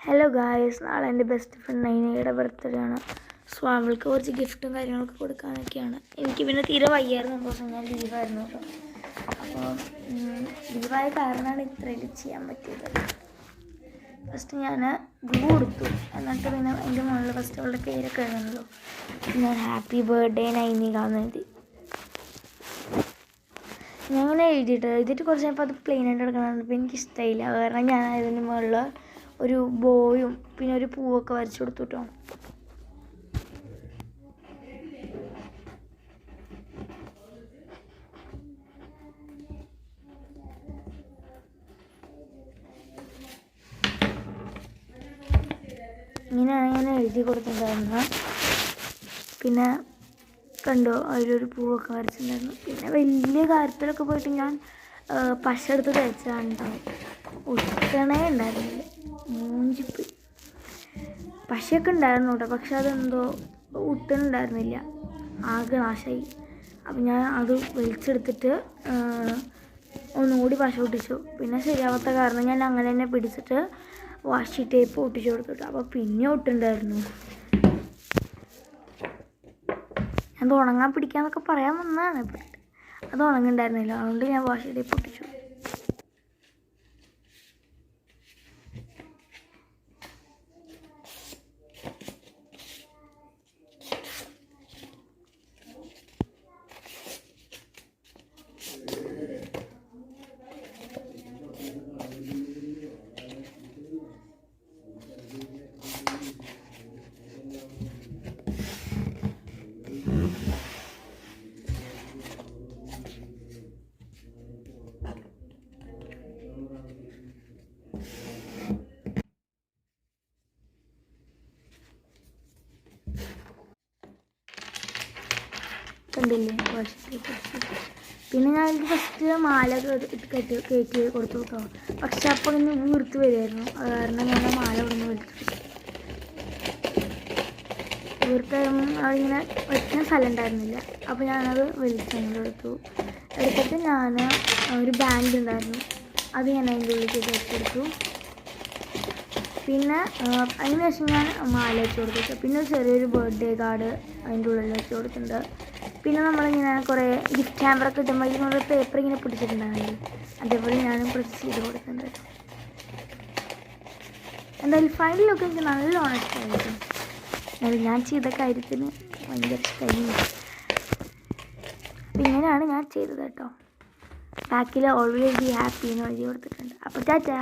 Hello guys, നാളെ എൻ്റെ best friend നൈനയുടെ birthday ആണ്. സോ അവൾക്ക് കുറച്ച് ഗിഫ്റ്റും കാര്യങ്ങളൊക്കെ കൊടുക്കാനൊക്കെയാണ്. എനിക്ക് പിന്നെ തീരെ വയ്യായിരുന്നു, ദിവസം ഞാൻ ലീവായിരുന്നു കേട്ടോ. അപ്പോൾ ലീവായ കാരണമാണ് ഇത്ര എഡിറ്റ് ചെയ്യാൻ പറ്റിയത്. ഫസ്റ്റ് ഞാൻ ഗ്ലൂ കൊടുത്തു, എന്നിട്ട് പിന്നെ എൻ്റെ മുകളിൽ ഫസ്റ്റ് അവളുടെ പേരൊക്കെ എഴുതണല്ലോ. ഞാൻ ഹാപ്പി ബർത്ത്ഡേ നൈനിക എന്ന് എഴുതി. ഞാൻ ഇങ്ങനെ എഴുതിയിട്ട് കുറച്ച് കഴിഞ്ഞപ്പോൾ അത് പ്ലെയിൻ ആയിട്ട് എടുക്കണമെന്നപ്പോൾ എനിക്കിഷ്ടമായില്ല. കാരണം ഞാൻ അതിന് മുകളിൽ ഒരു ബോയും പിന്നെ ഒരു പൂവൊക്കെ വരച്ചു കൊടുത്തു കേട്ടോ. ഇങ്ങനെയാണ് ഞാൻ എഴുതി കൊടുത്തിട്ടുണ്ടായിരുന്നത്. പിന്നെ കണ്ടോ, അതിലൊരു പൂവൊക്കെ വരച്ചിട്ടുണ്ടായിരുന്നു. പിന്നെ വലിയ കാര്യത്തിലൊക്കെ പോയിട്ട് ഞാൻ പശ എടുത്ത് തേച്ചതാണ്ടാവും. ഒട്ടണേ ഉണ്ടായിരുന്നില്ല, മൂഞ്ചിപ്പോയി. പശയൊക്കെ ഉണ്ടായിരുന്നു കേട്ടോ, പക്ഷെ അതെന്തോ ഒട്ടുന്നുണ്ടായിരുന്നില്ല, ആകെ നാശമായി. അപ്പം ഞാൻ അത് വലിച്ചെടുത്തിട്ട് ഒന്നുകൂടി പശ ഒട്ടിച്ചു. പിന്നെ ശരിയാവാത്ത കാരണം ഞാൻ അങ്ങനെ തന്നെ പിടിച്ചിട്ട് വാഷി ടേപ്പ് ഒട്ടിച്ചു കൊടുത്തിട്ടു. അപ്പോൾ പിന്നെ ഒട്ടുണ്ടായിരുന്നു. അത് ഉണങ്ങാൻ പിടിക്കാന്നൊക്കെ പറയാൻ വന്നതാണ്, ബട്ട് അത് ഉണങ്ങുണ്ടായിരുന്നില്ല. അതുകൊണ്ട് ഞാൻ വാഷി ടേപ്പ് ഒട്ടിച്ചു. കണ്ടില്ലേ, പിന്നെ ഞാൻ എനിക്ക് ഫസ്റ്റ് മാല കയറ്റി കൊടുത്തു കേട്ടോ. പക്ഷെ അപ്പോൾ ഇന്ന് വീർത്ത് വരുമായിരുന്നു, അത് കാരണം ഞാൻ ആ മാല ഇവിടെ നിന്ന് വലിച്ചു. വീർത്ത് അതിങ്ങനെ വയ്ക്കാൻ സ്ഥലം ഉണ്ടായിരുന്നില്ല. അപ്പോൾ ഞാനത് എടുത്തിട്ട് ഞാൻ ഒരു ബാൻഡ് ഉണ്ടായിരുന്നു, അത് ഞാൻ അതിൻ്റെ ഉള്ളിലേക്ക് വെച്ചെടുത്തു. പിന്നെ അതിന് ശേഷം ഞാൻ മാല വെച്ച് കൊടുത്തു. പിന്നെ ചെറിയൊരു ബർത്ത്ഡേ കാർഡ് അതിൻ്റെ ഉള്ളിൽ വെച്ച് കൊടുത്തിട്ടുണ്ട്. പിന്നെ നമ്മളിങ്ങനെ കുറേ ഗിഫ്റ്റ് ഹാമ്പറൊക്കെ കിട്ടുമ്പോൾ ഇതിനോട് പേപ്പർ ഇങ്ങനെ പിടിച്ചിട്ടുണ്ടാവില്ലേ, അതേപോലെ ഞാനും പ്രസ് ചെയ്ത് കൊടുക്കുന്നുണ്ട്. എന്തായാലും ഫൈനലൊക്കെ എനിക്ക് നല്ലോണം ഇഷ്ടമായിരിക്കും. ഞാൻ ചെയ്ത കാര്യത്തിന് ഭയങ്കര ഇഷ്ടമായി. അപ്പം ഇങ്ങനെയാണ് ഞാൻ ചെയ്തത് കേട്ടോ. ബാക്കിൽ ഓൾവേസ് ബി ഹാപ്പി എന്ന് എഴുതി കൊടുത്തിട്ടുണ്ട്. അപ്പോൾ ടാറ്റാ.